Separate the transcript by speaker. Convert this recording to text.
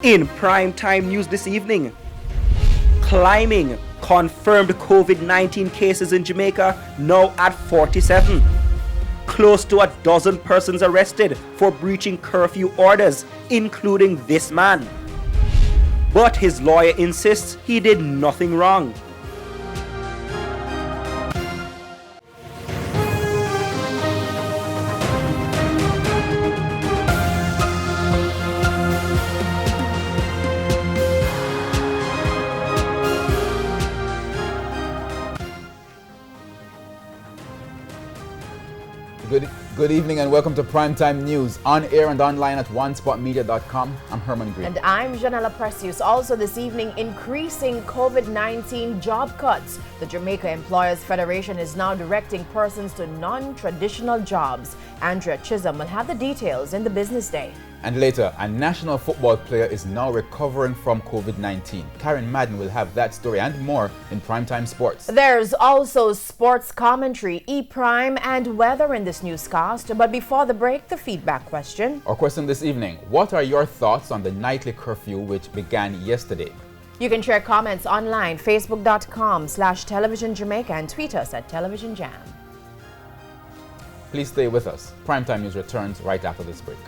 Speaker 1: In primetime news this evening, climbing confirmed COVID-19 cases in Jamaica now at 47. Close to a dozen persons arrested for breaching curfew orders, including this man. But his lawyer insists he did nothing wrong.
Speaker 2: Good evening and welcome to Primetime News, on air and online at onespotmedia.com. I'm Herman Green.
Speaker 3: And I'm Janella Precious. Also this evening, increasing COVID-19 job cuts. The Jamaica Employers Federation is now directing persons to non-traditional jobs. Andrea Chisholm will have the details in the Business Day.
Speaker 2: And later, a national football player is now recovering from COVID-19. Karen Madden will have that story and more in Primetime Sports.
Speaker 3: There's also sports commentary, E-Prime, and weather in this newscast. But before the break, the feedback question.
Speaker 2: Our question this evening: what are your thoughts on the nightly curfew which began yesterday?
Speaker 3: You can share comments online, facebook.com/Television Jamaica, and tweet us at Television Jam.
Speaker 2: Please stay with us. Primetime News returns right after this break.